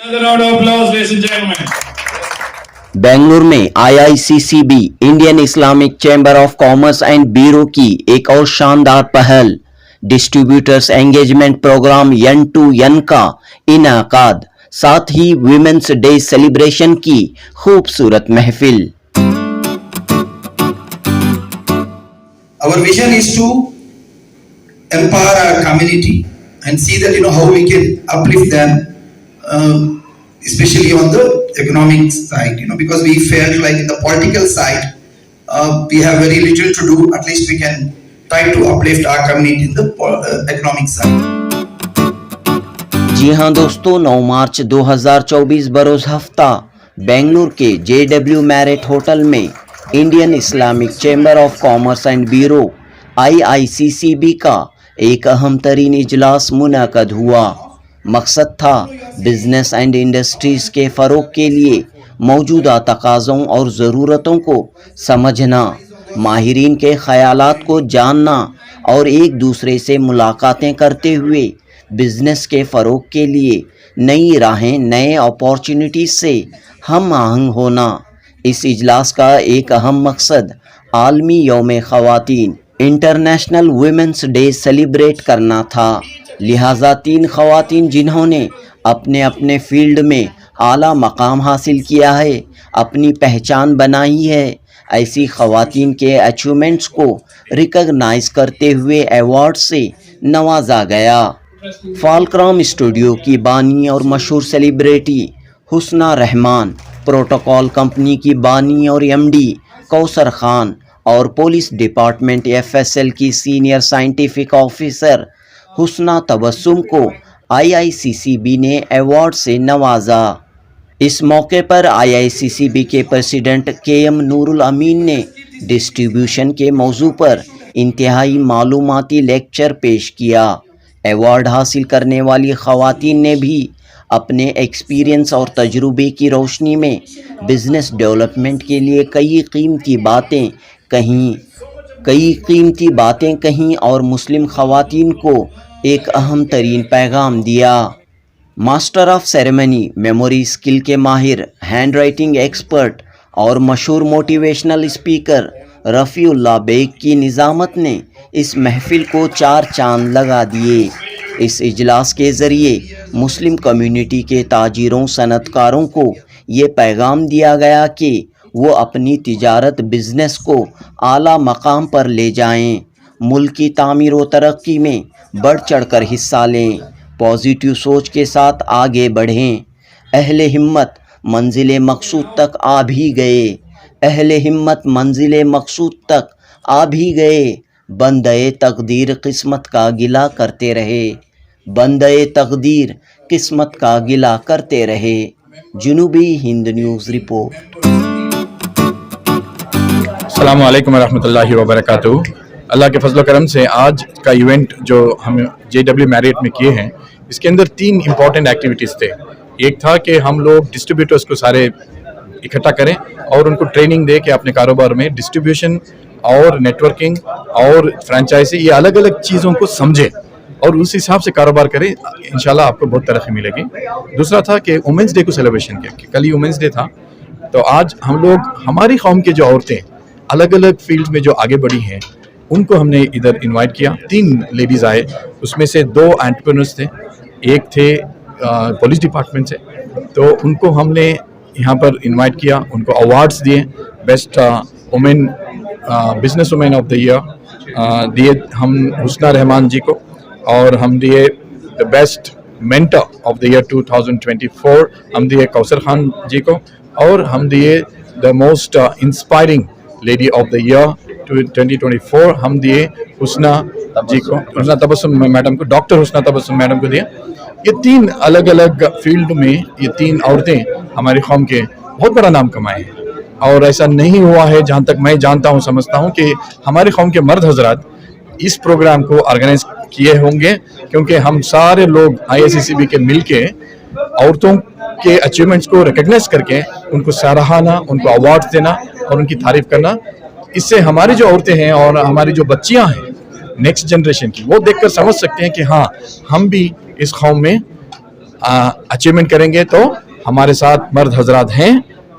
Another round of applause, ladies and gentlemen. Bengaluru में IICCB Indian Islamic chamber of commerce and bureau की एक और शानदार पहल डिस्ट्रीब्यूटर्स एंगेजमेंट प्रोग्राम N2N का इनाकाद, साथ ही वुमेन्स डे सेलिब्रेशन की खूबसूरत महफिल। Our vision is to empower our community and see that how we can uplift them, especially on the economic side, because we felt like in the political side we have very little to do. At least we can try to uplift our community in the economic side. जी हाँ दोस्तों, 9 मार्च 2024 बरोज हफ्ता बेंगलुरु के JW merit hotel में Indian Islamic chamber of commerce and bureau IICCB का एक अहम तरीन इजलास मुनअक़द हुआ। मकसद था बिजनेस एंड इंडस्ट्रीज के फ़रोग़ के लिए मौजूदा तकाज़ों और ज़रूरतों को समझना, माहिरीन के ख़यालात को जानना और एक दूसरे से मुलाकातें करते हुए बिजनेस के फ़रोग़ के लिए नई राहें, नए अपॉर्चुनिटीज़ से हम आहंग होना। इस इजलास का एक अहम मकसद आलमी यौम ख़वातीन इंटरनेशनल वुमेन्स डे सेलिब्रेट करना था। लिहाजा 3 ख़वातीन जिन्होंने अपने अपने फील्ड में आला मकाम हासिल किया है, अपनी पहचान बनाई है, ऐसी ख़वातीन के अचीवमेंट्स को रिकॉग्नाइज करते हुए अवार्ड से नवाजा गया। फालक्रॉम स्टूडियो की बानी और मशहूर सेलिब्रिटी हुस्ना रहमान, प्रोटोकॉल कंपनी की बानी और MD कौसर खान और पुलिस डिपार्टमेंट FSL की सीनियर साइंटिफिक ऑफिसर हुस्ना तबस्सुम को IICCB ने अवार्ड से नवाजा। इस मौके पर IICCB के प्रेसिडेंट KM नूरुल अमीन ने डिस्ट्रीब्यूशन के मौजू पर इंतहाई मालूमाती लेक्चर पेश किया। अवार्ड हासिल करने वाली ख़वातीन ने भी अपने एक्सपीरियंस और तजुर्बे की रोशनी में बिज़नेस डेवलपमेंट के लिए कई कीमती बातें कहीं और मुस्लिम ख़वातीन को एक अहम तरीन पैगाम दिया। Master of ceremony, memory skill के माहिर, हैंड राइटिंग एक्सपर्ट और मशहूर मोटिवेशनल स्पीकर रफ़ीउल्लाह बेग की निज़ामत ने इस महफ़िल को 4 चांद लगा दिए। इस इजलास के ज़रिए मुस्लिम कम्युनिटी के ताजिरों, सनतकारों को ये पैगाम दिया गया कि वो अपनी तिजारत बिज़नेस को आला मकाम पर ले जाएं, मुल्क की तामीर व तरक्की में बढ़ चढ़कर हिस्सा लें, पॉजिटिव सोच के साथ आगे बढ़ें। अहले हिम्मत मंजिल मकसूद तक आ भी गए, अहले हिम्मत मंजिल मकसूद तक आ भी गए, बंदे तकदीर किस्मत का गिला करते रहे, बंदे तकदीर किस्मत का गिला करते रहे। जुनूबी हिंद न्यूज़ रिपोर्ट। अस्सलामु अलैकुम रहमतुल्लाहि व बरकातुहू। अल्लाह के फजल करम से आज का इवेंट जो हम JW मैरिट में किए हैं, इसके अंदर 3 इम्पॉर्टेंट एक्टिविटीज़ थे। एक था कि हम लोग डिस्ट्रीब्यूटर्स को सारे इकट्ठा करें और उनको ट्रेनिंग दे के अपने कारोबार में डिस्ट्रीब्यूशन और नेटवर्किंग और फ्रेंचाइजी, ये अलग अलग चीज़ों को समझें और उस हिसाब से कारोबार करें। इंशाल्लाह आपको बहुत तरक्की मिलेगी। दूसरा था कि वुमेंस डे को सेलिब्रेशन किया। कल ही वुमेंस डे था, तो आज हम लोग हमारी कौम के जो औरतें अलग अलग फील्ड में जो आगे बढ़ी हैं, उनको हमने इधर इनवाइट किया। 3 लेडीज़ आए, उसमें से 2 एंटरप्रेन्योर्स थे, एक थे पुलिस डिपार्टमेंट से, तो उनको हमने यहाँ पर इनवाइट किया, उनको अवार्ड्स दिए। Best women business women of the year दिए हम हुस्ना रहमान जी को, और हम दिए the best mentor of the year 2024 हम दिए कौसर खान जी को, और हम दिए the most inspiring lady of the year 2024 हम दिए हुस्ना जी को, हुस्ना तबस्सुम मैडम को, डॉक्टर हुस्ना तब्बसुम मैडम को दिए। ये 3 अलग अलग फील्ड में ये 3 औरतें हमारी कौम के बहुत बड़ा नाम कमाए हैं, और ऐसा नहीं हुआ है जहाँ तक मैं जानता हूँ, समझता हूँ कि हमारी कौम के मर्द हजरात इस प्रोग्राम को ऑर्गेनाइज किए होंगे, क्योंकि हम सारे लोग IICCB के मिलके औरतों के अचीवमेंट्स को रिकग्नाइज करके उनको सराहना, उनको अवार्ड देना और उनकी तारीफ करना, इससे हमारी जो औरतें हैं और हमारी जो बच्चियां हैं नेक्स्ट जनरेशन की, वो देखकर समझ सकते हैं कि हाँ, हम भी इस कौम में अचीवमेंट करेंगे तो हमारे साथ मर्द हजरात हैं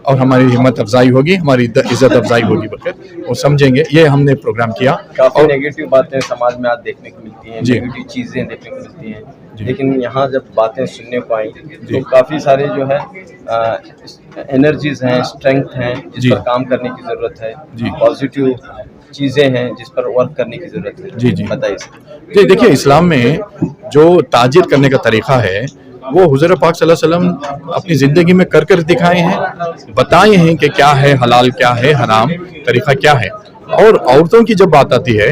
और हमारी हिम्मत अफजाई होगी, हमारी इज्जत अफजाई होगी, बगैर वो समझेंगे। ये हमने प्रोग्राम किया। काफी और नेगेटिव बातें समाज में आज देखने को मिलती हैं, जी। नेगेटिव चीजें देखने को मिलती हैं, जी। लेकिन यहाँ जब बातें सुनने को आई जी। तो काफी सारे जो है एनर्जीज हैं, स्ट्रेंथ हैं जिस जी। पर काम करने की जरूरत है, जी। पॉजिटिव चीजें हैं जिस पर वर्क करने की जरूरत है। जी, जी। बताइए। जी, देखिए, इस्लाम में जो ताजिर करने का तरीका है वो हुज़ूर पाक सल्लल्लाहु अलैहि वसल्लम अपनी ज़िंदगी में कर कर दिखाए हैं, बताए हैं कि क्या है हलाल, क्या है हराम, तरीका क्या है। और औरतों की जब बात आती है,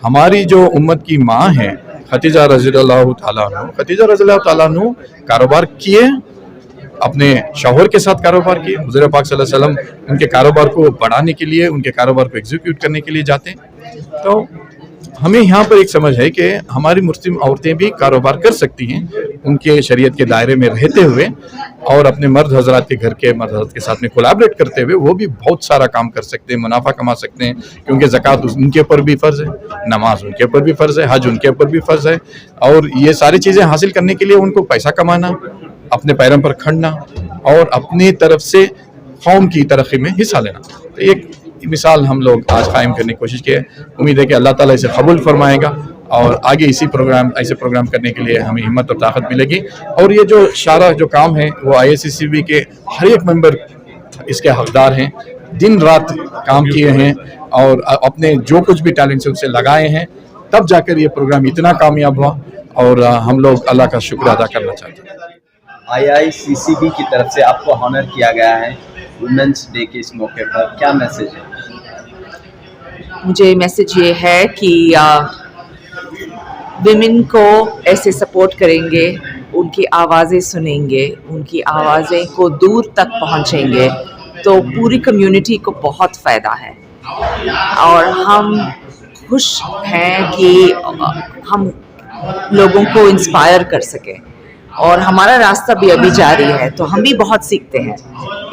हमारी जो उम्मत की माँ है खदीजा रज़ियल्लाहु ताला अन्हा, खदीजा रज़ियल्लाहु ताला अन्हा कारोबार किए, अपने शौहर के साथ कारोबार किए। हुज़ूर पाक सल्लल्लाहु अलैहि वसल्लम उनके कारोबार को बढ़ाने के लिए, उनके कारोबार को एग्जीक्यूट करने के लिए जाते हैं। तो हमें यहाँ पर एक समझ है कि हमारी मुस्लिम औरतें भी कारोबार कर सकती हैं उनके शरीयत के दायरे में रहते हुए, और अपने मर्द हजरात के घर के मर्द हजरात के साथ में कोलैबोरेट करते हुए वो भी बहुत सारा काम कर सकते हैं, मुनाफा कमा सकते हैं, क्योंकि ज़कात उनके ऊपर भी फ़र्ज़ है, नमाज उनके ऊपर भी फ़र्ज़ है, हज उनके ऊपर भी फ़र्ज़ है। और ये सारी चीज़ें हासिल करने के लिए उनको पैसा कमाना, अपने पैरों पर खड़ना और अपनी तरफ से कौम की तरक्की में हिस्सा लेना, तो एक मिसाल हम लोग आज कायम करने की कोशिश की है। उम्मीद है कि अल्लाह ताला इसे कबूल फरमाएगा और आगे ऐसे प्रोग्राम करने के लिए हमें हिम्मत और ताकत मिलेगी। और ये जो सारा जो काम है वो IICCB के हर एक मेंबर इसके हकदार हैं, दिन रात काम किए हैं और अपने जो कुछ भी टैलेंट से उसे लगाए हैं, तब जाकर ये प्रोग्राम इतना कामयाब हुआ। और हम लोग अल्लाह का शुक्र अदा करना चाहते हैं। IICCB की तरफ से आपको ऑनर किया गया है वुमेन्स डे के इस मौके पर, क्या मैसेज है? मुझे मैसेज ये है कि विमेन को ऐसे सपोर्ट करेंगे, उनकी आवाज़ें सुनेंगे, उनकी आवाज़ें को दूर तक पहुंचेंगे तो पूरी कम्युनिटी को बहुत फ़ायदा है। और हम खुश हैं कि हम लोगों को इंस्पायर कर सकें, और हमारा रास्ता भी अभी जारी है, तो हम भी बहुत सीखते हैं।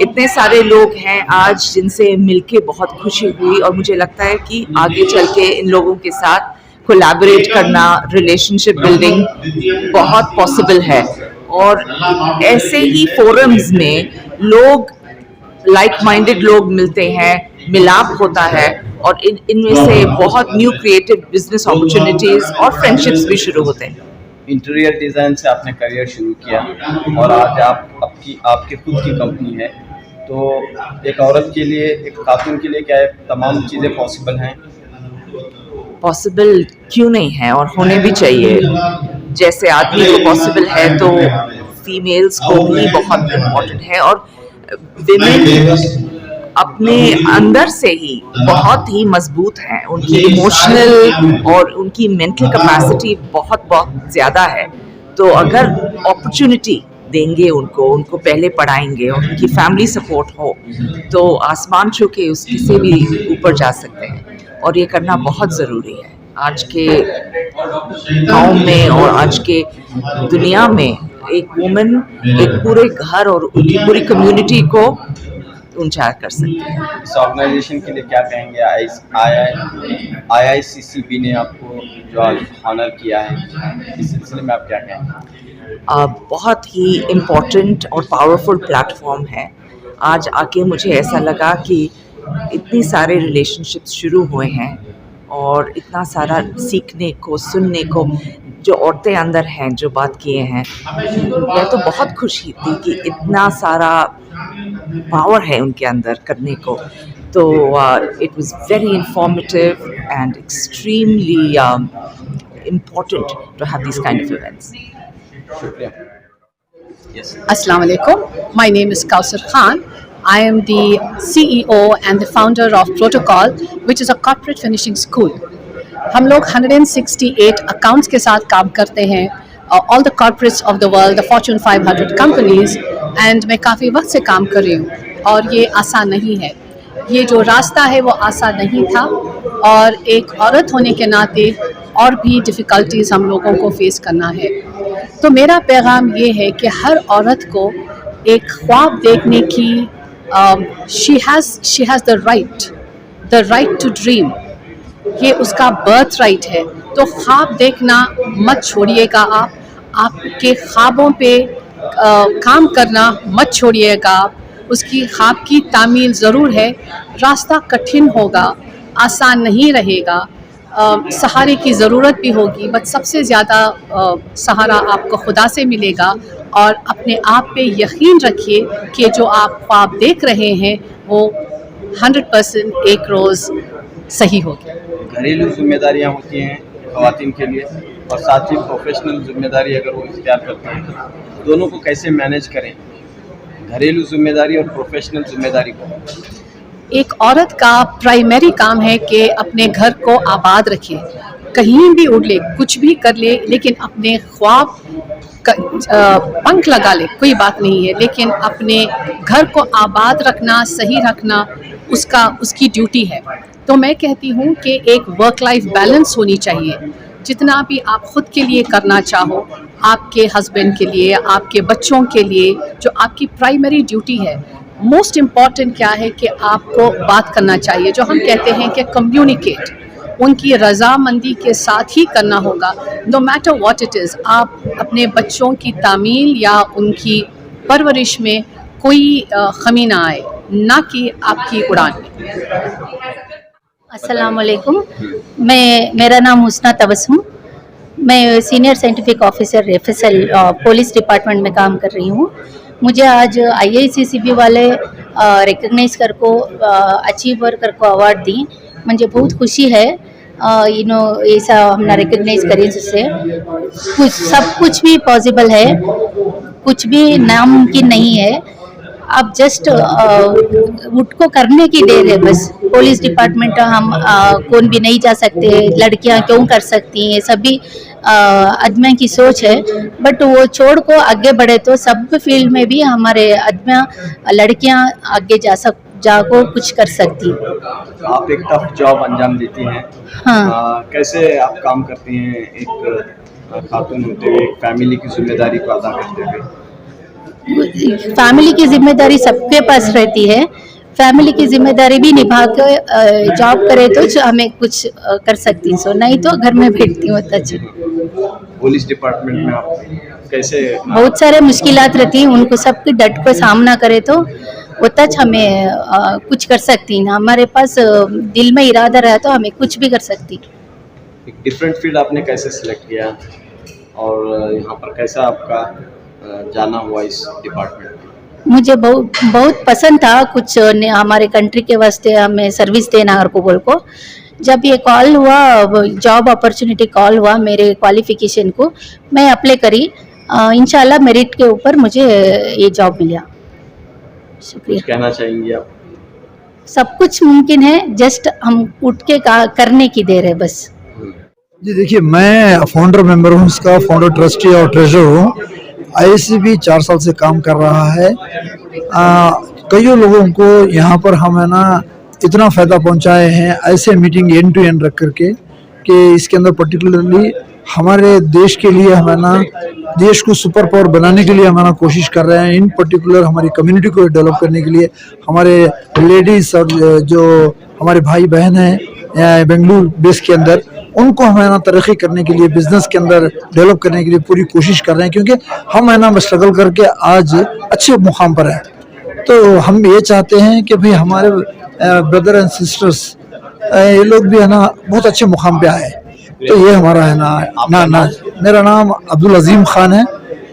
इतने सारे लोग हैं आज जिनसे मिलके बहुत खुशी हुई, और मुझे लगता है कि आगे चल के इन लोगों के साथ कोलैबोरेट करना, रिलेशनशिप बिल्डिंग बहुत पॉसिबल है। और ऐसे ही फोरम्स में लोग, लाइक माइंडेड लोग मिलते हैं, मिलाप होता है, और इनमें से बहुत न्यू क्रिएटिव बिजनेस अपॉर्चुनिटीज़ और फ्रेंडशिप्स भी शुरू होते हैं। इंटीरियर डिज़ाइन से आपने करियर शुरू किया और आज आपकी खुद की कंपनी है, तो एक औरत के लिए, एक खातून के लिए क्या है तमाम चीज़ें पॉसिबल हैं? पॉसिबल क्यों नहीं है, और होने भी चाहिए। जैसे आदमी को पॉसिबल है तो फीमेल्स को भी बहुत इम्पोर्टेंट है। और विमेन अपने अंदर से ही बहुत ही मजबूत हैं, उनकी इमोशनल और उनकी मेंटल कैपेसिटी बहुत ज़्यादा है। तो अगर अपॉर्चुनिटी देंगे उनको पहले पढ़ाएंगे और उनकी फैमिली सपोर्ट हो, तो आसमान छू के उसकी से भी ऊपर जा सकते हैं। और ये करना बहुत ज़रूरी है आज के गाँव में और आज के दुनिया में। एक वुमन एक पूरे घर और उनकी पूरी कम्युनिटी को ऊंचा कर सकते हैं। इस ऑर्गेनाइजेशन के लिए क्या कहेंगे? IICCB ने आपको जो आज ऑनर किया है, इस सिलसिले में आप क्या कहेंगे? बहुत ही इम्पोर्टेंट और पावरफुल प्लेटफॉर्म है। आज आके मुझे ऐसा लगा कि इतनी सारे रिलेशनशिप्स शुरू हुए हैं और इतना सारा सीखने को, सुनने को, जो औरतें अंदर हैं जो बात किए हैं, मैं तो बहुत खुशी थी कि इतना सारा पावर है उनके अंदर करने को। तो it was very informative and extremely important to have these kind of events. Yes. Assalamu alaikum. My name is Kousar Khan. I am the CEO and the founder of Protocol, which is a corporate finishing school. हम लोग 168 accounts के साथ काम करते हैं, all the corporates of the world, the Fortune 500 companies, and मैं काफ़ी वक्त से काम कर रही हूँ और ये आसान नहीं है। ये जो रास्ता है वो आसान नहीं था, और एक औरत होने के नाते और भी डिफ़िकल्टीज़ हम लोगों को फेस करना है। तो मेरा पैगाम ये है कि हर औरत को एक ख्वाब देखने की she has the right to dream, ये उसका बर्थ राइट है। तो ख्वाब देखना मत छोड़िएगा। आपके ख्वाबों पे काम करना मत छोड़िएगा। उसकी ख्वाब की तामील ज़रूर है, रास्ता कठिन होगा, आसान नहीं रहेगा, सहारे की ज़रूरत भी होगी, बट सबसे ज़्यादा सहारा आपको खुदा से मिलेगा। और अपने आप पे यकीन रखिए कि जो आप ख्वाब देख रहे हैं वो 100% एक रोज़ सही होगी। घरेलू जिम्मेदारियां होती हैं ख़वातीन के लिए और साथ ही प्रोफेशनल जिम्मेदारी अगर वो इख्तियार करते हैं, दोनों को कैसे मैनेज करें, घरेलू जिम्मेदारी और प्रोफेशनल जिम्मेदारी को? एक औरत का प्राइमरी काम है कि अपने घर को आबाद रखे, कहीं भी उड़ ले, कुछ भी कर ले, लेकिन अपने ख्वाब पंख लगा ले, कोई बात नहीं है, लेकिन अपने घर को आबाद रखना, सही रखना उसकी ड्यूटी है। तो मैं कहती हूँ कि एक वर्क लाइफ बैलेंस होनी चाहिए। जितना भी आप खुद के लिए करना चाहो, आपके हस्बैंड के लिए, आपके बच्चों के लिए, जो आपकी प्राइमरी ड्यूटी है, मोस्ट इम्पॉर्टेंट क्या है कि आपको बात करना चाहिए, जो हम कहते हैं कि कम्युनिकेट, उनकी रजामंदी के साथ ही करना होगा। No matter what it is, आप अपने बच्चों की तामील या उनकी परवरिश में कोई कमी ना आए, ना कि आपकी उड़ान में। अस्सलाम वालेकुम, मेरा नाम हुस्ना तबस्सुम, मैं senior scientific officer FSL police department में काम कर रही हूँ। मुझे आज IICCB वाले रिकग्नाइज कर को अचीव वर्कर को अवार्ड दी, मुझे बहुत खुशी है। ऐसा हमने रिकग्नाइज करी जिससे सब कुछ भी पॉसिबल है, कुछ भी नामुमकिन नहीं है। अब जस्ट उठ को करने की देर है बस। पुलिस डिपार्टमेंट हम कौन भी नहीं जा सकते, लड़कियां क्यों कर सकती हैं, सभी आदमियों की सोच है, बट वो छोड़ को आगे बढ़े तो सब फील्ड में भी हमारे आदमियां लड़कियां आगे जाको कुछ कर सकती। आप एक टफ जॉब अंजाम देती हैं। हाँ। कैसे आप काम करती हैं एक खातून होते हुए, एक फैमिली की जिम्मेदारी को अदा करते हुए? फैमिली की जिम्मेदारी सबके पास रहती है, फैमिली की जिम्मेदारी भी निभा के जॉब करे तो हमें कुछ कर सकती, सो नहीं तो घर में बैठती हूँ। पुलिस डिपार्टमेंट में आप कैसे? बहुत सारे मुश्किलात रहती हैं, उनको सबके डट को सामना करे तो वो तच हमें कुछ कर सकती हैं। हमारे पास दिल में इरादा रहा तो हमें कुछ भी कर सकती। एक डिफरेंट फील्ड आपने कैसे सिलेक्ट किया और यहाँ पर कैसा आपका जाना हुआ इस डिपार्टमेंट में? मुझे बहुत पसंद था, कुछ हमारे कंट्री के वास्ते हमें सर्विस देना हर को बोल को। जब ये कॉल हुआ, जॉब अपॉर्चुनिटी कॉल हुआ मेरे क्वालिफिकेशन को, मैं अप्लाई करी। इंशाल्लाह मेरिट के ऊपर मुझे ये जॉब मिला। शुक्रिया। कहना चाहेंगे आप? सब कुछ मुमकिन है, जस्ट हम उठ के करने की देर है बस। जी देखिए, मैं फाउंडर मेंबर हूँ, इसका फाउंडर ट्रस्टी और ट्रेजरर हूँ। IICCB 4 साल से काम कर रहा है। कई लोगों को यहाँ पर हम है ना इतना फ़ायदा पहुँचाए हैं, ऐसे मीटिंग N2N रख करके कि इसके अंदर पर्टिकुलरली हमारे देश के लिए हम है ना देश को सुपर पावर बनाने के लिए हम है ना कोशिश कर रहे हैं। इन पर्टिकुलर हमारी कम्युनिटी को डेवलप करने के लिए हमारे लेडीज़ और जो हमारे भाई बहन हैं बेंगलुरु बेस के अंदर, उनको हम है ना तरक्की करने के लिए, बिजनेस के अंदर डेवलप करने के लिए पूरी कोशिश कर रहे हैं, क्योंकि हम है ना स्ट्रगल करके आज अच्छे मुकाम पर हैं। तो हम ये चाहते हैं कि भाई हमारे ब्रदर एंड सिस्टर्स ये लोग भी है ना बहुत अच्छे मुकाम पे आए। तो ये हमारा है ना मेरा नाम अब्दुल अजीम खान है,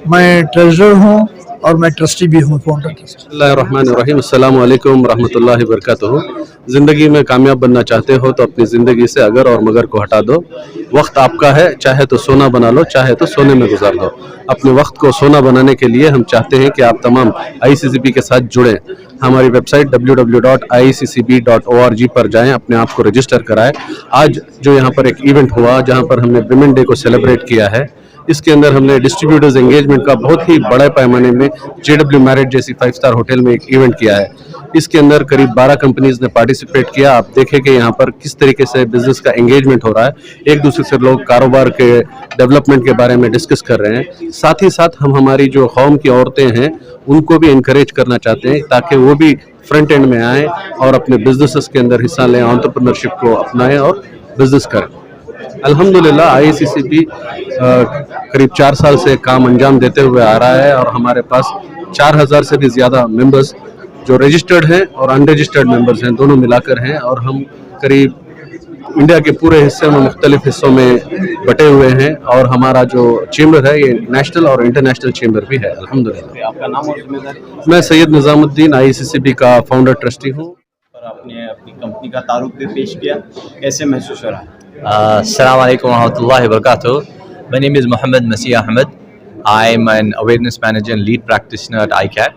मैं ट्रेजरर हूँ और मैं ट्रस्टी भी हूँ, फाउंडर ट्रस्टी। बिस्मिल्लाहिर्रहमानिर्रहीम, अस्सलामु अलैकुम रहमतुल्लाहि वबरकातुहू। ज़िंदगी में कामयाब बनना चाहते हो तो अपनी ज़िंदगी से अगर और मगर को हटा दो। वक्त आपका है, चाहे तो सोना बना लो, चाहे तो सोने में गुजार दो। अपने वक्त को सोना बनाने के लिए हम चाहते हैं कि आप तमाम IICCB के साथ जुड़ें। हमारी वेबसाइट www.iccb.org पर जाएं, अपने आप को रजिस्टर कराएं। आज जो यहाँ पर एक इवेंट हुआ जहाँ पर हमने विमेन डे को सेलिब्रेट किया है, इसके अंदर हमने डिस्ट्रीब्यूटर्स एंगेजमेंट का बहुत ही बड़े पैमाने में JW मैरिट जैसी 5 स्टार होटल में एक इवेंट किया है। इसके अंदर करीब 12 कंपनीज ने पार्टिसिपेट किया। आप देखें कि यहाँ पर किस तरीके से बिजनेस का एंगेजमेंट हो रहा है, एक दूसरे से लोग कारोबार के डेवलपमेंट के बारे में डिस्कस कर रहे हैं। साथ ही साथ हम हमारी जो कौम की औरतें हैं उनको भी इनकरेज करना चाहते हैं ताकि वो भी फ्रंट एंड में आएँ और अपने बिजनेसेस के अंदर हिस्सा लें, एंटरप्रेन्योरशिप को अपनाएं और बिजनेस करें। अल्हम्दुलिल्लाह IICCB करीब 4 साल से काम अंजाम देते हुए आ रहा है और हमारे पास 4000 से भी ज़्यादा मेंबर्स जो रजिस्टर्ड हैं और अनरजिस्टर्ड मेंबर्स हैं, दोनों मिलाकर हैं। और हम करीब इंडिया के पूरे हिस्से में, मुख्तलिफ हिस्सों में बटे हुए हैं। और हमारा जो चेंबर है ये नेशनल और इंटरनेशनल चेंबर भी है अल्हम्दुलिल्लाह। आपका नाम और जिम्मेदारी? मैं सैयद निज़ामुद्दीन IICCB का फाउंडर ट्रस्टी हूँ। और आपने अपनी कंपनी का तारुफ भी पेश किया, कैसे महसूस हो रहा है? Assalamu alaikum wa rahmatullahi wa barakatuh. My name is Mohammed Masih Ahmed. I'm an awareness manager and lead practitioner at ICAP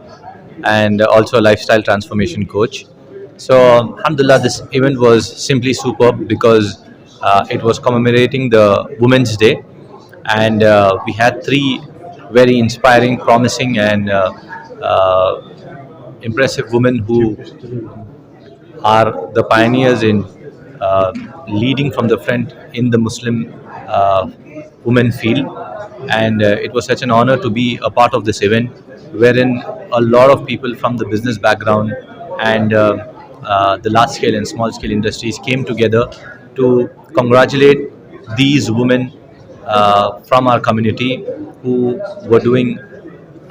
and also a lifestyle transformation coach. So alhamdulillah, this event was simply superb because it was commemorating the Women's Day, and we had 3 very inspiring, promising and impressive women who are the pioneers in leading from the front in the Muslim women field. And it was such an honor to be a part of this event, wherein a lot of people from the business background and the large scale and small scale industries came together to congratulate these women from our community who were doing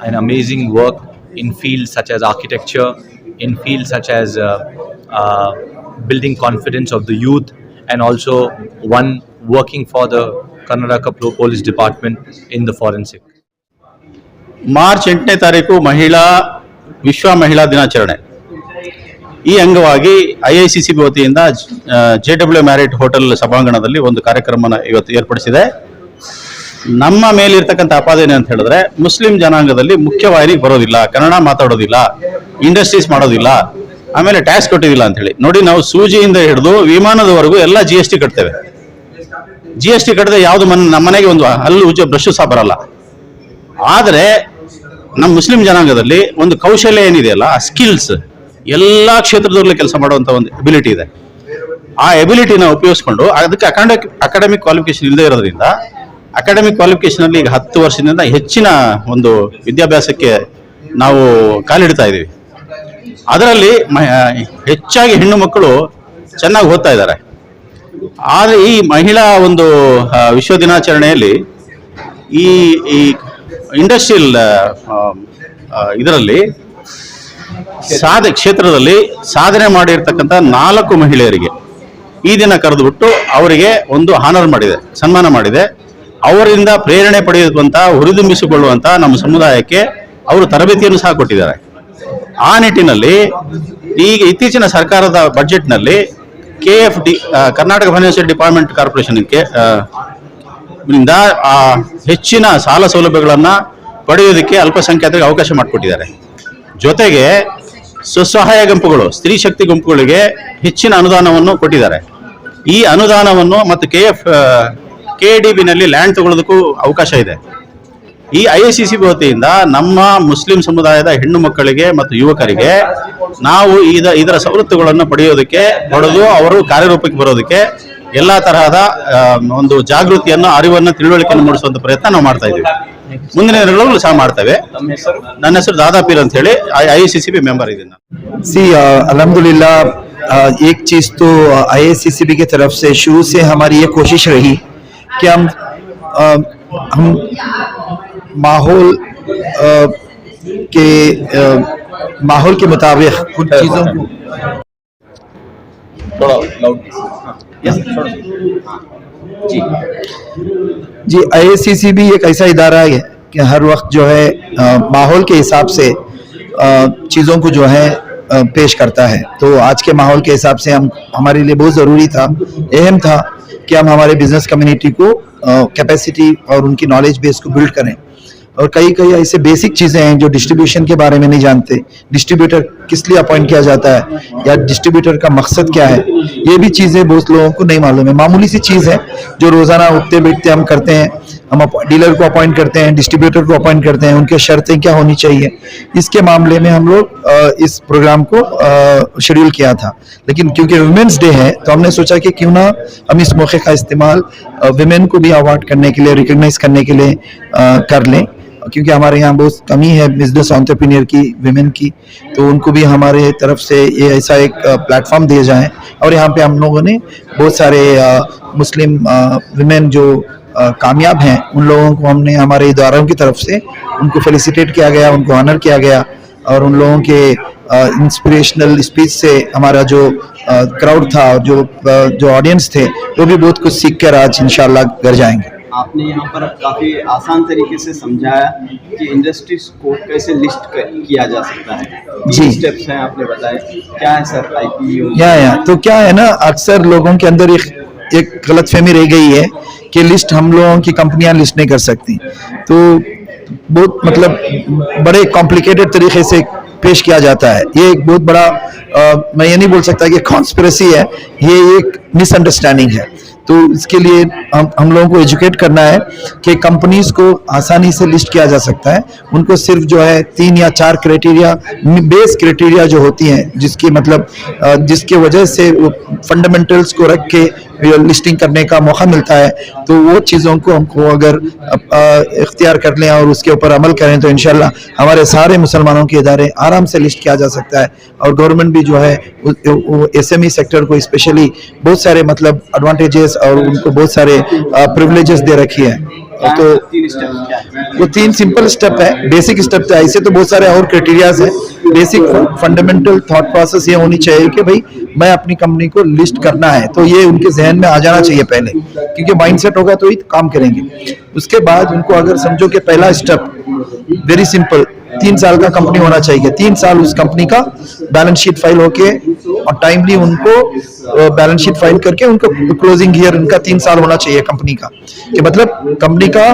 an amazing work in fields such as architecture, in fields such as building confidence of the youth, and also one working for the Karnataka Police Department in the forensic. March 8ನೇ ತಾರೀಕು ವಿಶ್ವ ಮಹಿಳಾ ದಿನಾಚರಣೆ. ಈ ಅಂಗವಾಗಿ IICCB ವತಿಯಿಂದ JW married hotel ಸಭಾಂಗಣದಲ್ಲಿ ಒಂದು ಕಾರ್ಯಕ್ರಮನ ಇವತ್ತು ಏರ್ಪಡಿಸಿದೆ. ನಮ್ಮ ಮೇಲಿರ್ತಕ್ಕಂಥ ಆಪಾದನೆ ಅಂತ ಹೇಳಿದ್ರೆ, ಮುಸ್ಲಿಂ ಜನಾಂಗದಲ್ಲಿ ಮುಖ್ಯವಾಹಿನಿಗೆ ಬರೋದಿಲ್ಲ, ಕನ್ನಡ ಮಾತಾಡೋದಿಲ್ಲ, ಇಂಡಸ್ಟ್ರೀಸ್ ಮಾಡೋದಿಲ್ಲ, ಆಮೇಲೆ ಟ್ಯಾಕ್ಸ್ ಕೊಟ್ಟಿಲ್ಲ ಅಂತ ಹೇಳಿ. ನೋಡಿ, ನಾವು ಸೂಜಿಯಿಂದ ಹಿಡಿದು ವಿಮಾನದವರೆಗೂ ಎಲ್ಲ GST ಕಟ್ತೇವೆ. GST ಕಟ್ಟದೆ ಯಾವುದು ನಮ್ಮ ಮನೆಗೆ ಒಂದು ಹಲ್ಲು ಉಜ್ಜೋ ಬ್ರಷ್ ಸಹ ಬರಲ್ಲ. ಆದರೆ ನಮ್ಮ ಮುಸ್ಲಿಂ ಜನಾಂಗದಲ್ಲಿ ಒಂದು ಕೌಶಲ್ಯ ಏನಿದೆಯಲ್ಲ, ಆ ಸ್ಕಿಲ್ಸ್ ಎಲ್ಲ ಕ್ಷೇತ್ರದಲ್ಲೂ ಕೆಲಸ ಮಾಡುವಂಥ ಒಂದು ಎಬಿಲಿಟಿ ಇದೆ. ಆ ಎಬಿಲಿಟಿನ ಉಪಯೋಗಿಸ್ಕೊಂಡು ಅದಕ್ಕೆ ಅಕಾಡೆಮಿಕ್ ಕ್ವಾಲಿಫಿಕೇಶನ್ ಇಲ್ಲದೆ ಇರೋದ್ರಿಂದ, ಅಕಾಡೆಮಿಕ್ ಕ್ವಾಲಿಫಿಕೇಶನ್ ಅಲ್ಲಿ ಈಗ 10 ವರ್ಷದಿಂದ ಹೆಚ್ಚಿನ ಒಂದು ವಿದ್ಯಾಭ್ಯಾಸಕ್ಕೆ ನಾವು ಕಾಲಿಡ್ತಾ ಇದ್ದೀವಿ. ಅದರಲ್ಲಿ ಹೆಚ್ಚಾಗಿ ಹೆಣ್ಣು ಮಕ್ಕಳು ಚೆನ್ನಾಗಿ ಓದ್ತಾ ಇದ್ದಾರೆ. ಆದರೆ ಈ ಮಹಿಳಾ ಒಂದು ವಿಶ್ವ ದಿನಾಚರಣೆಯಲ್ಲಿ ಈ ಇಂಡಸ್ಟ್ರಿಯಲ್ ಇದರಲ್ಲಿ ಕ್ಷೇತ್ರದಲ್ಲಿ ಸಾಧನೆ ಮಾಡಿರ್ತಕ್ಕಂಥ 4 ಮಹಿಳೆಯರಿಗೆ ಈ ದಿನ ಕರೆದುಬಿಟ್ಟು ಅವರಿಗೆ ಒಂದು ಹಾನರ್ ಮಾಡಿದೆ, ಸನ್ಮಾನ ಮಾಡಿದೆ. ಅವರಿಂದ ಪ್ರೇರಣೆ ಪಡೆಯುವಂಥ, ಹುರಿದುಂಬಿಸಿಕೊಳ್ಳುವಂಥ ನಮ್ಮ ಸಮುದಾಯಕ್ಕೆ ಅವರು ತರಬೇತಿಯನ್ನು ಸಹ ಕೊಟ್ಟಿದ್ದಾರೆ. ಆ ನಿಟ್ಟಿನಲ್ಲಿ ಈಗ ಇತ್ತೀಚಿನ ಸರ್ಕಾರದ ಬಜೆಟ್ನಲ್ಲಿ KFD ಕರ್ನಾಟಕ ಫೈನಾನ್ಷಿಯಲ್ ಡಿಪಾರ್ಟ್ಮೆಂಟ್ ಕಾರ್ಪೊರೇಷನ್ಗೆ ಹೆಚ್ಚಿನ ಸಾಲ ಸೌಲಭ್ಯಗಳನ್ನು ಪಡೆಯೋದಕ್ಕೆ ಅಲ್ಪಸಂಖ್ಯಾತರಿಗೆ ಅವಕಾಶ ಮಾಡಿಕೊಟ್ಟಿದ್ದಾರೆ. ಜೊತೆಗೆ ಸ್ವಸಹಾಯ ಗುಂಪುಗಳು, ಸ್ತ್ರೀ ಶಕ್ತಿ ಗುಂಪುಗಳಿಗೆ ಹೆಚ್ಚಿನ ಅನುದಾನವನ್ನು ಕೊಟ್ಟಿದ್ದಾರೆ. ಈ ಅನುದಾನವನ್ನು ಮತ್ತು KDBನಲ್ಲಿ ಲ್ಯಾಂಡ್ ತಗೊಳ್ಳೋದಕ್ಕೂ ಅವಕಾಶ ಇದೆ. ಈ IICCB ವತಿಯಿಂದ ನಮ್ಮ ಮುಸ್ಲಿಂ ಸಮುದಾಯದ ಹೆಣ್ಣು ಮಕ್ಕಳಿಗೆ ಮತ್ತು ಯುವಕರಿಗೆ ನಾವು ಇದರ ಸವಲತ್ತುಗಳನ್ನು ಪಡೆದು ಅವರು ಕಾರ್ಯರೂಪಕ್ಕೆ ಬರೋದಕ್ಕೆ ಎಲ್ಲ ತರಹದ ಒಂದು ಜಾಗೃತಿಯನ್ನು, ಅರಿವನ್ನು, ತಿಳುವಳಿಕೆಯನ್ನು ಮೂಡಿಸುವಂತ ಪ್ರಯತ್ನ ನಾವು ಮಾಡ್ತಾ ಇದ್ದೀವಿ. ಮುಂದಿನ ದಿನಗಳಲ್ಲೂ ಸಹ ಮಾಡ್ತೇವೆ. ನನ್ನ ಹೆಸರು ದಾದಾಪೀರ್ ಅಂತ ಹೇಳಿ, IICCB ಮೆಂಬರ್ ಇದ್ದೀನಿ. अल्हम्दुलिल्लाह एक चीज़ तो IICCB की तरफ से शुरू से हमारी ये कोशिश रही कि हम माहौल के मुताबिक कुछ चीज़ों को जी IICCB एक ऐसा इदारा है कि हर वक्त जो है माहौल के हिसाब से चीज़ों को जो है पेश करता है। तो आज के माहौल के हिसाब से हमारे लिए बहुत ज़रूरी था, अहम था कि हम हमारे बिजनेस कम्युनिटी को कैपेसिटी और उनकी नॉलेज बेस को बिल्ड करें। और कई ऐसे बेसिक चीज़ें हैं जो डिस्ट्रीब्यूशन के बारे में नहीं जानते, डिस्ट्रीब्यूटर किस लिए अपॉइंट किया जाता है या डिस्ट्रीब्यूटर का मकसद क्या है, ये भी चीज़ें बहुत लोगों को नहीं मालूम है। मामूली सी चीज़ है जो रोज़ाना उठते बैठते हम करते हैं। हम डीलर को अपॉइंट करते हैं, डिस्ट्रीब्यूटर को अपॉइंट करते हैं, उनके शर्तें क्या होनी चाहिए, इसके मामले में हम लोग इस प्रोग्राम को शेड्यूल किया था। लेकिन क्योंकि वुमेन्स डे है तो हमने सोचा कि क्यों ना हम इस मौके का इस्तेमाल विमेन को भी अवार्ड करने के लिए, रिकग्नाइज करने के लिए कर लें, क्योंकि हमारे यहाँ बहुत कमी है बिजनेस एंटरप्रेन्योर की, विमेन की, तो उनको भी हमारे तरफ से ये ऐसा एक प्लेटफॉर्म दिया जाए। और यहाँ पे हम लोगों ने बहुत सारे मुस्लिम विमेन जो कामयाब हैं उन लोगों को हमने हमारे इदारों की तरफ से उनको फेलिसिटेट किया गया, उनको ऑनर किया गया, और उन लोगों के इंस्पिरेशनल स्पीच से हमारा जो क्राउड था, जो ऑडियंस थे, वो भी बहुत कुछ सीख कर आज इंशाल्लाह घर जाएंगे। आपने यहाँ पर काफ़ी आसान तरीके से समझाया कि इंडस्ट्रीज को कैसे लिस्ट किया जा सकता है। जी, स्टेप्स हैं आपने बताए, क्या है सर आईपीओ? या तो क्या है ना, अक्सर लोगों के अंदर एक गलतफहमी रह गई है कि लिस्ट हम लोगों की कंपनियां लिस्ट नहीं कर सकती, तो बहुत मतलब बड़े कॉम्प्लिकेटेड तरीके से पेश किया जाता है। ये एक बहुत बड़ा मैं ये नहीं बोल सकता कि कॉन्स्पिरेसी है, ये एक मिसअंडरस्टैंडिंग है। तो इसके लिए हम लोगों को एजुकेट करना है कि कंपनीज को आसानी से लिस्ट किया जा सकता है। उनको सिर्फ जो है 3 या 4 क्राइटेरिया, बेस क्राइटेरिया जो होती हैं, जिसकी मतलब जिसके वजह से वो फंडामेंटल्स को रख के लिस्टिंग करने का मौका मिलता है, तो वो चीज़ों को हमको अगर इख्तियार कर लें और उसके ऊपर अमल करें तो इंशाल्लाह हमारे सारे मुसलमानों के इदारे आराम से लिस्ट किया जा सकता है। और गवर्नमेंट भी जो है वो SME सेक्टर को स्पेशली बहुत सारे मतलब एडवांटेजेस और उनको बहुत सारे प्रिविलेजेस दे रखी है। तो वो 3 सिंपल स्टेप है, बेसिक स्टेप है। ऐसे तो बहुत सारे और क्राइटेरियाज हैं। बेसिक फंडामेंटल थॉट प्रोसेस ये होनी चाहिए कि भाई मैं अपनी कंपनी को लिस्ट करना है, तो ये उनके जहन में आ जाना चाहिए पहले, क्योंकि माइंडसेट होगा तो ही काम करेंगे। उसके बाद उनको अगर समझो कि पहला स्टेप वेरी सिंपल, 3 साल का कंपनी होना चाहिए, 3 साल उस कंपनी का बैलेंस शीट फाइल होके और टाइमली उनको बैलेंस शीट फाइल करके उनको क्लोजिंग ईयर उनका 3 साल होना चाहिए कंपनी का, कि मतलब कंपनी का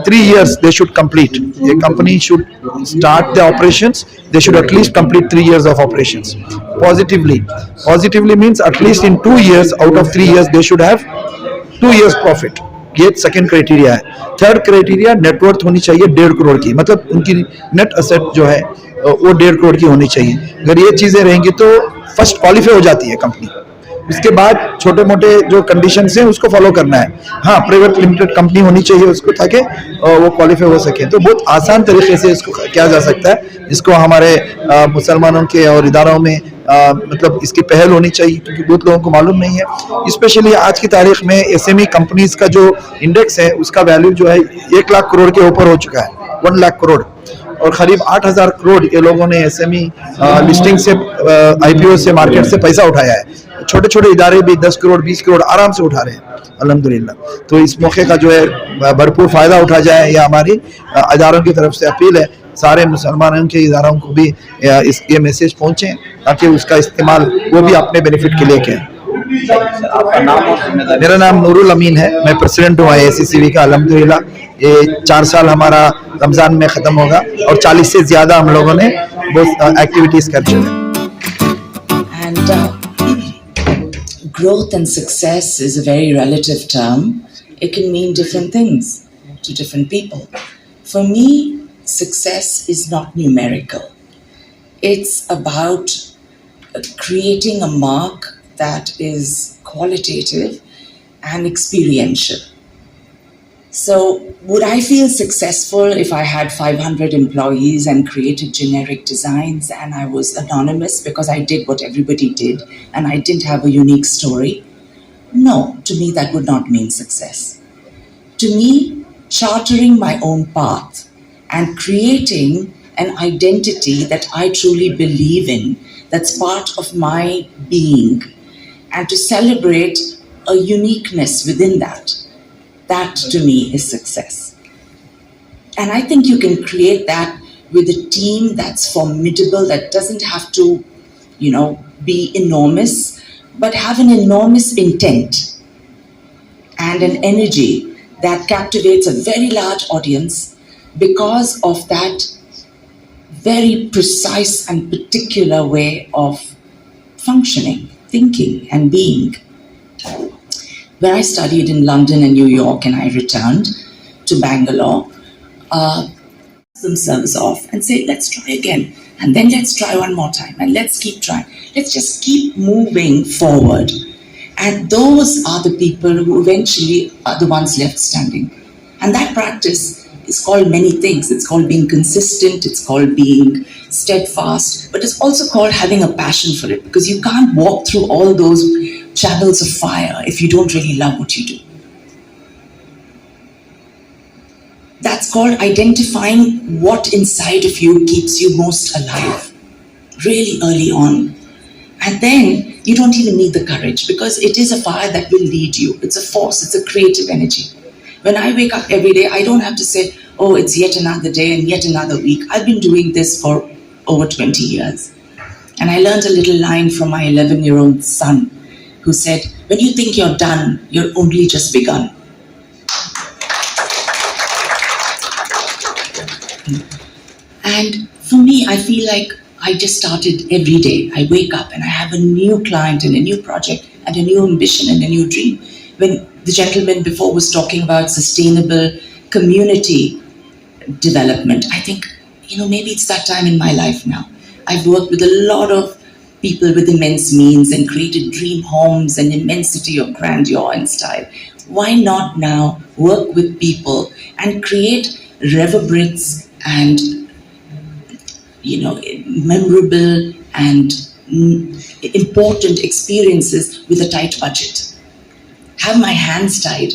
3 years दे शुड कंप्लीट। ये company should start the operations, they should at least complete 3 years of operations positively means at least in 2 years out of 3 years they should have 2 years profit. ये second criteria है। Third criteria net worth होनी चाहिए 1.5 करोड़ की, मतलब उनकी net asset जो है वो 1.5 करोड़ की होनी चाहिए। अगर ये चीजें रहेंगी तो फर्स्ट क्वालिफाई हो जाती है कंपनी। उसके बाद छोटे मोटे जो कंडीशंस हैं उसको फॉलो करना है। हाँ, प्राइवेट लिमिटेड कंपनी होनी चाहिए उसको, ताकि वो क्वालिफाई हो सके। तो बहुत आसान तरीके से इसको किया जा सकता है। इसको हमारे मुसलमानों के और इदारों में मतलब इसकी पहल होनी चाहिए, क्योंकि बहुत लोगों को मालूम नहीं है। स्पेशली आज की तारीख में SME कंपनीज का जो इंडेक्स है उसका वैल्यू जो है 1 लाख करोड़ के ऊपर हो चुका है, 1 लाख करोड़, और करीब 8,000 करोड़ ये लोगों ने SME लिस्टिंग से IPO से मार्केट से पैसा उठाया है। छोटे छोटे इदारे भी 10 करोड़ 20 करोड़ आराम से उठा रहे हैं अल्हम्दुलिल्लाह। तो इस मौके का जो है भरपूर फायदा उठा जाए, यह हमारी इदारों की तरफ से अपील है। सारे मुसलमानों के इदारों को भी ये मैसेज पहुंचे ताकि उसका इस्तेमाल वो भी अपने बेनिफिट के लिए करें। मेरा नाम नूरुल अमीन है, मैं प्रेसिडेंट हूँ IICCB का अल्हम्दुलिल्लाह। ये 4 साल हमारा रमज़ान में ख़त्म होगा और 40 से ज़्यादा हम लोगों ने बहुत एक्टिविटीज़ कर चुके हैं। Growth and success is a very relative term. It can mean different things to different people. For me, success is not numerical. It's about creating a mark that is qualitative and experiential. So, would I feel successful if I had 500 employees and created generic designs and I was anonymous because I did what everybody did and I didn't have a unique story? No, to me that would not mean success. To me, chartering my own path and creating an identity that I truly believe in, that's part of my being, and to celebrate a uniqueness within that to me is success. And I think you can create that with a team that's formidable, that doesn't have to, be enormous, but have an enormous intent and an energy that captivates a very large audience because of that very precise and particular way of functioning, thinking, and being. When I studied in London and New York and I returned to Bangalore, themselves off and say, let's try again. And then let's try one more time. And let's keep trying. Let's just keep moving forward. And those are the people who eventually are the ones left standing. And that practice It's called many things. It's called being consistent, it's called being steadfast, but it's also called having a passion for it, because you can't walk through all those channels of fire if you don't really love what you do. That's called identifying what inside of you keeps you most alive, really early on. And then you don't even need the courage, because it is a fire that will lead you. It's a force, it's a creative energy. When I wake up every day, I don't have to say, oh, it's yet another day and yet another week. I've been doing this for over 20 years. And I learned a little line from my 11-year-old son, who said, when you think you're done, you're only just begun. And for me, I feel like I just started every day. I wake up and I have a new client and a new project and a new ambition and a new dream. When the gentleman before was talking about sustainable community development, I think, maybe it's that time in my life now. I've worked with a lot of people with immense means and created dream homes and immensity of grandeur and style. Why not now work with people and create reverberates and memorable and important experiences with a tight budget? Have my hands tied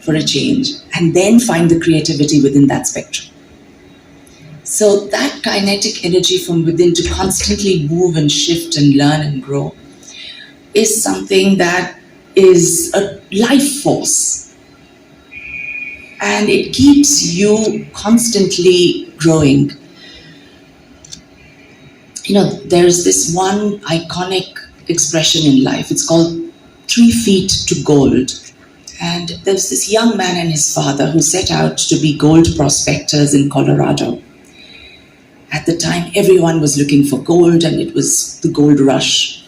for a change, and then find the creativity within that spectrum. So that kinetic energy from within to constantly move and shift and learn and grow is something that is a life force. And it keeps you constantly growing. There's this one iconic expression in life. It's called 3 feet to gold. And there's this young man and his father who set out to be gold prospectors in Colorado. At the time, everyone was looking for gold, and it was the gold rush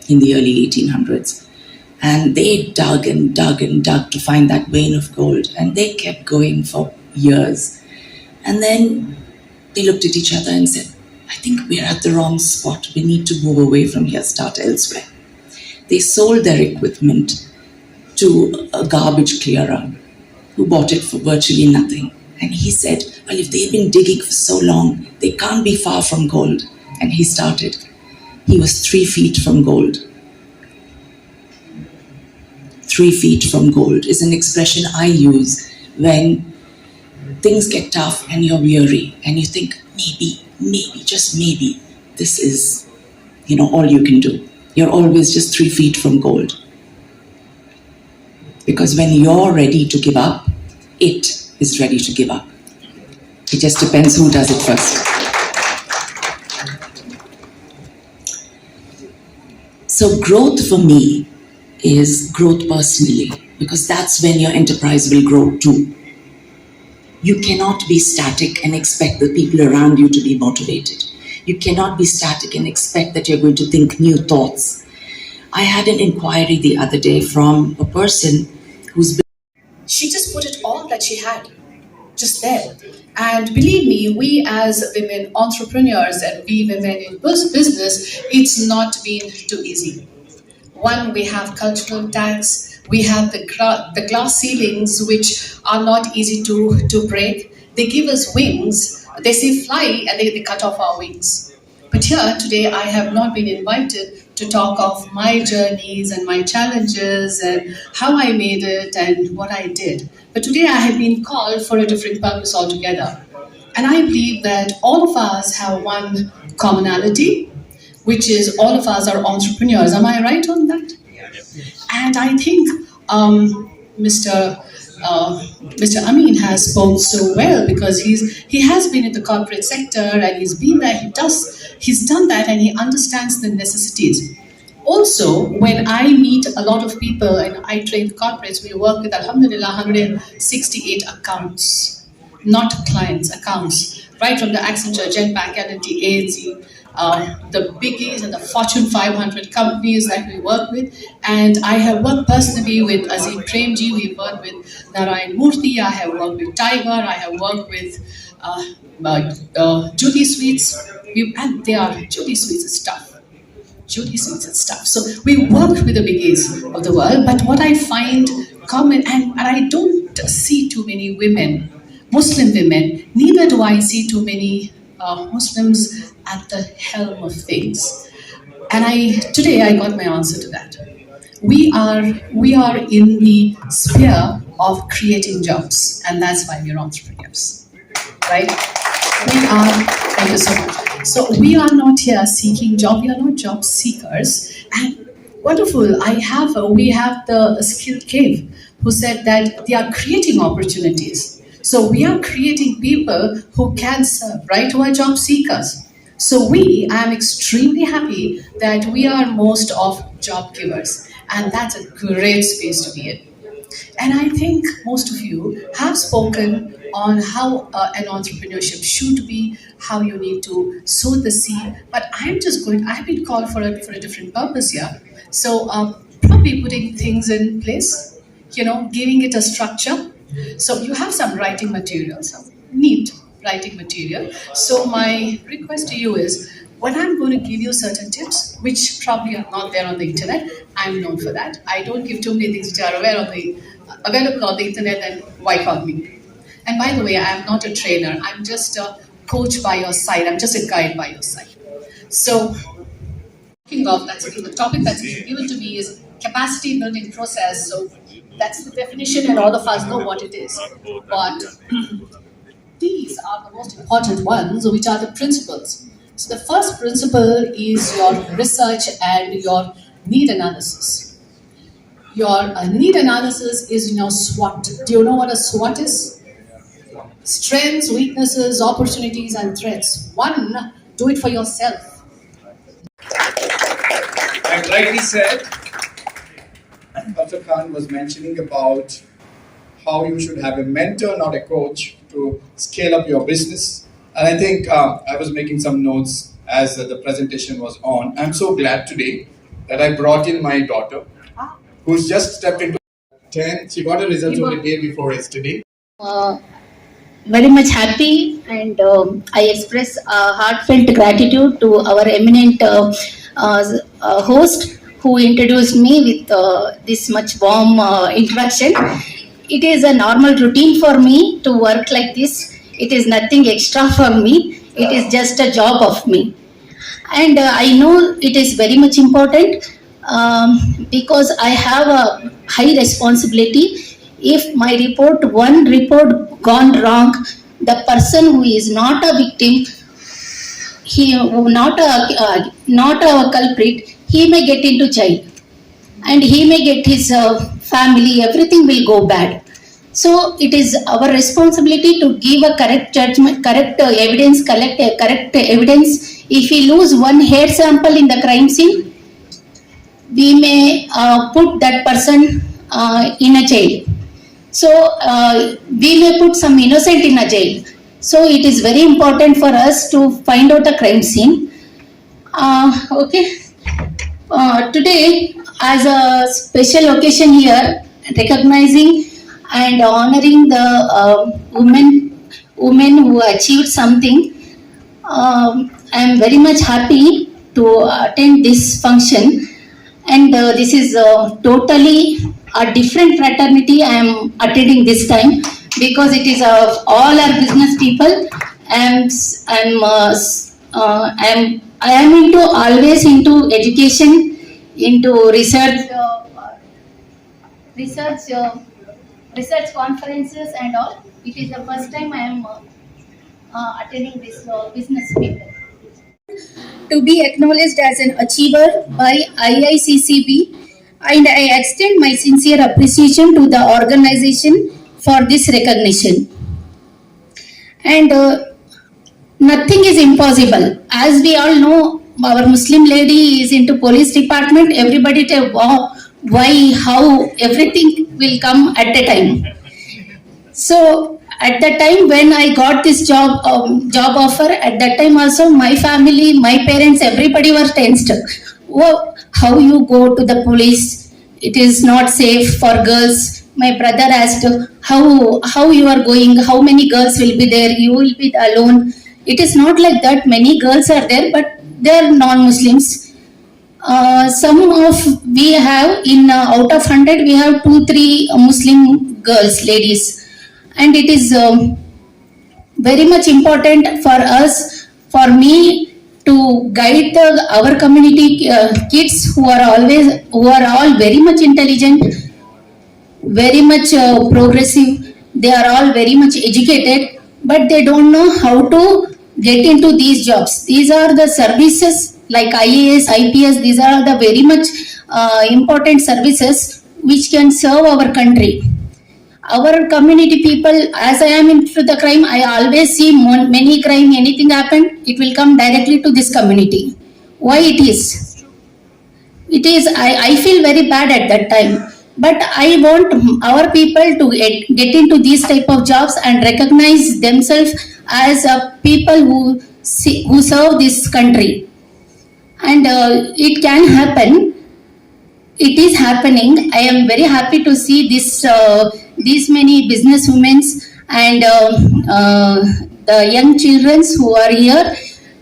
in the early 1800s. And they dug and dug and dug to find that vein of gold. And they kept going for years. And then they looked at each other and said, I think we're at the wrong spot. We need to move away from here, start elsewhere. They sold their equipment to a garbage clearer who bought it for virtually nothing. And he said, well, if they've been digging for so long, they can't be far from gold. And he started. He was 3 feet from gold. 3 feet from gold is an expression I use when things get tough and you're weary and you think, maybe, just maybe, this is, all you can do. You're always just 3 feet from gold. Because when you're ready to give up, it is ready to give up. It just depends who does it first. So growth for me is growth personally, because that's when your enterprise will grow too. You cannot be static and expect the people around you to be motivated. You cannot be static and expect that you're going to think new thoughts. I had an inquiry the other day from a person who's... She just put it all that she had, just there. And believe me, we as women entrepreneurs and we women in business, it's not been too easy. One, we have cultural tags, we have the glass ceilings which are not easy to break. They give us wings, they say fly and they cut off our wings. But here today I have not been invited to talk of my journeys and my challenges and how I made it and what I did. But today I have been called for a different purpose altogether. And I believe that all of us have one commonality, which is all of us are entrepreneurs. Am I right on that? And I think Mr. Amin has spoken so well, because he has been in the corporate sector and he's been there, he's done that, and he understands the necessities. Also, when I meet a lot of people and I train corporates, we work with, alhamdulillah, 168 accounts, not clients, accounts, right from the Accenture, Genpact, L&T, ANZ, the biggies and the Fortune 500 companies that we work with. And I have worked personally with Azim Premji, we've worked with Narayan Murthy, I have worked with Tiger, I have worked with Judy Sweets, and they are Judy Sweets and stuff. Judy Sweets and stuff. So we work with the biggies of the world, but what I find common, and I don't see too many women Muslim women, neither do I see too many Muslims at the helm of things. And today I got my answer to that. We are in the sphere of creating jobs, and that's why we're entrepreneurs, right? We are. Thank you so much. So we are not here seeking job. We are not job seekers. And wonderful. We have the Skill Cave who said that they are creating opportunities. So we are creating people who can serve, right? Who are job seekers. So I am extremely happy that we are most of job givers, and that's a great space to be in. And I think most of you have spoken on how an entrepreneurship should be, how you need to sow the seed. But I've been called for a different purpose here. So probably putting things in place, giving it a structure. So you have some writing material, some neat writing material. So my request to you is, when I'm going to give you certain tips, which probably are not there on the internet, I'm known for that. I don't give too many things which are available on the internet, and why call me? And by the way, I am not a trainer. I'm just a coach by your side. I'm just a guide by your side. So, speaking of, the topic that's been given to me is capacity building process. So that's the definition, and all of us know what it is. But these are the most important ones, which are the principles. So the first principle is your research and your need analysis. Your need analysis is SWOT. Do you know what a SWOT is? Strengths, weaknesses, opportunities, and threats. One, do it for yourself. And rightly said, Kousar Khan was mentioning about how you should have a mentor, not a coach, to scale up your business. And I think I was making some notes as the presentation was on. I'm so glad today that I brought in my daughter, who's just stepped into 10. She got her results only the day before yesterday. Very much happy, and I express heartfelt gratitude to our eminent host who introduced me with this much warm introduction. It is a normal routine for me to work like this. It is nothing extra for me. It is just a job of me. And I know it is very much important because I have a high responsibility. If my one report gone wrong, the person who is not a victim, not a culprit, he may get into jail, and he may get his family, everything will go bad. So it is our responsibility to give a correct judgment, correct evidence, collect correct evidence. If we lose one hair sample in the crime scene, we may put that person in a jail. So we may put some innocent in a jail. So it is very important for us to find out the crime scene. Today, as a special occasion here, recognizing and honoring the women who achieved something, I am very much happy to attend this function. And this is totally a different fraternity I am attending this time, because it is of all our business people. I am always into education, into research conferences and all. It is the first time I am attending this business people. To be acknowledged as an achiever by IICCB, and I extend my sincere appreciation to the organization for this recognition. And nothing is impossible. As we all know, our Muslim lady is into police department. Everybody tell, wow, why, how, everything will come at a time. So at the time when I got this job offer, at that time also my family, my parents, everybody were tensed. Whoa, how you go to the police? It is not safe for girls. My brother asked, how you are going? How many girls will be there? You will be alone. It is not like that. Many girls are there, but they are non-Muslims. We have out of 100, we have 2-3 Muslim girls, ladies. And it is very much important for us, for me to guide our community kids who are all very much intelligent, very much progressive. They are all very much educated, but they don't know how to get into these jobs. These are the services like IAS, IPS. These are the very much important services which can serve our country. Our community people, as I am into the crime, I always see many crime, anything happen, it will come directly to this community. Why it is? It is, I feel very bad at that time. But I want our people to get into these type of jobs and recognize themselves as people who serve this country. And it can happen. It is happening. I am very happy to see these many businesswomen and the young children who are here,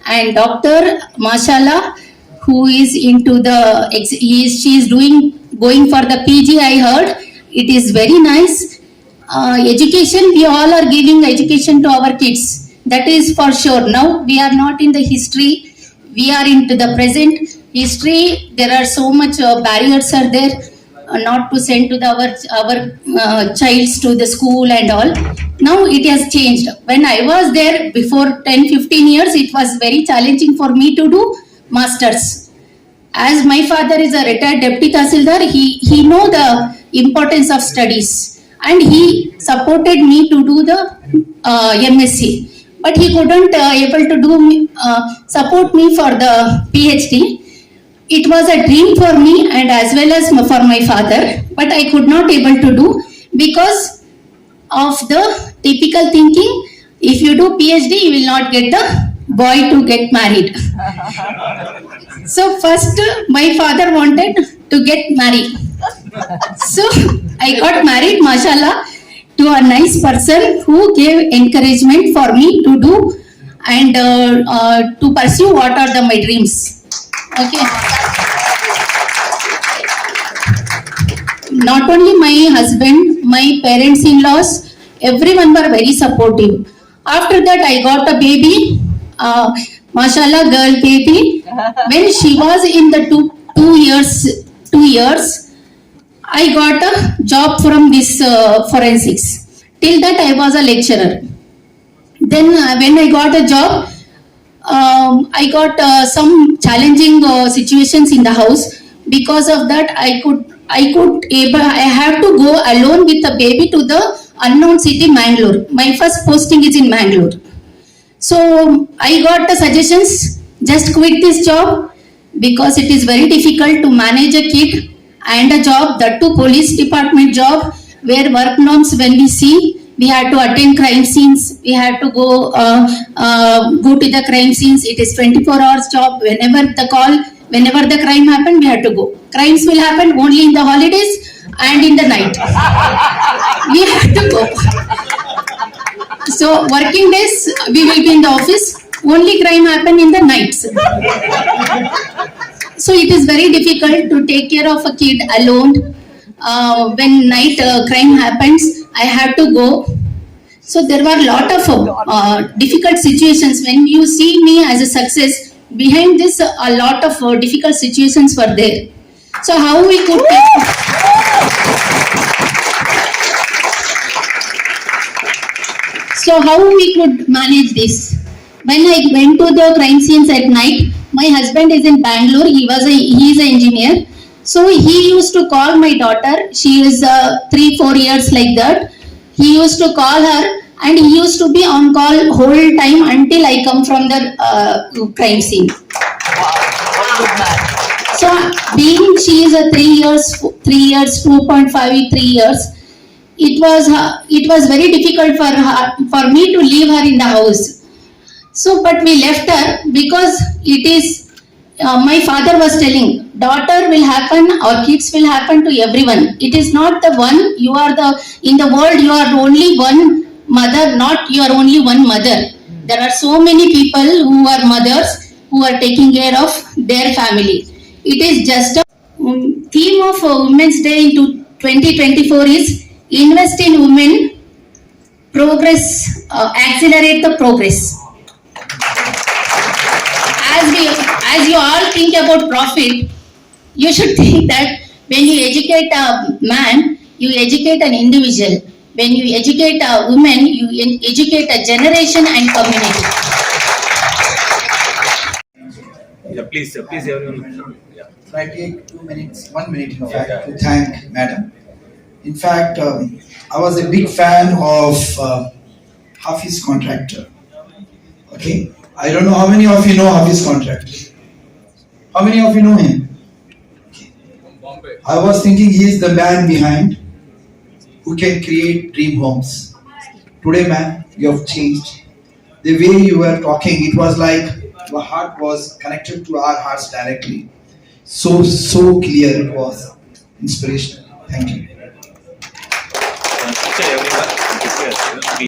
and Dr. Mashallah, who is into the, she is going for the PG. I heard it is very nice. Education, we all are giving education to our kids. That is for sure. Now we are not in the history. We are into the present history. There are so much barriers are there not to send to our childs to the school and all. Now it has changed. When I was there before 10-15 years, it was very challenging for me to do masters. As my father is a retired deputy tahsildar, he know the importance of studies, and he supported me to do the MSc. But he couldn't able to do support me for the PhD. It was a dream for me and as well as for my father, but I could not able to do because of the typical thinking. If you do PhD, you will not get the boy to get married. So first, my father wanted to get married. So I got married, mashallah, to a nice person who gave encouragement for me to do and to pursue what are my dreams. Okay. Not only my husband, my parents-in-laws, everyone were very supportive. After that, I got a baby, mashallah, girl baby. When she was in the two years, I got a job from this forensics. Till that, I was a lecturer. Then when I got a job, I got some challenging situations in the house. Because of that, I have to go alone with the baby to the unknown city, Bangalore. My first posting is in Bangalore. So I got the suggestions, just quit this job because it is very difficult to manage a kid and a job, that too police department job, where work norms, when we see, we had to attend crime scenes, we had to go to the crime scenes. It is 24 hours job. Whenever the crime happened, we had to go. Crimes will happen only in the holidays and in the night. We had to go. So working days, we will be in the office. Only crime happen in the nights. So it is very difficult to take care of a kid alone. When night crime happens, I have to go. So there were a lot of difficult situations. When you see me as a success, behind this a lot of difficult situations were there. So how we could manage this? When I went to the crime scenes at night, my husband is in Bangalore. He is an engineer. So he used to call my daughter. She is 3-4 years like that. He used to call her and he used to be on call whole time until I come from the crime scene. So being she is a 3 years, 2.5, 3 years, it was very difficult for me to leave her in the house. So but we left her because it is, my father was telling, daughter will happen or kids will happen to everyone. It is not the one, in the world you are only one mother, not you are only one mother. There are so many people who are mothers who are taking care of their family. It is just a theme of Women's Day in 2024 is invest in women, accelerate the progress. As you all think about profit, you should think that when you educate a man, you educate an individual. When you educate a woman, you educate a generation and community. Yeah, please, everyone. Yeah. So I take 2 minutes, 1 minute in fact, to thank Madam. In fact, I was a big fan of Hafiz Contractor. Okay, I don't know how many of you know Hafiz Contractor. How many of you know him? I was thinking he is the man behind who can create dream homes. Today, man, you have changed. The way you were talking, it was like your heart was connected to our hearts directly. So clear it was. Inspirational. Thank you. Everyone.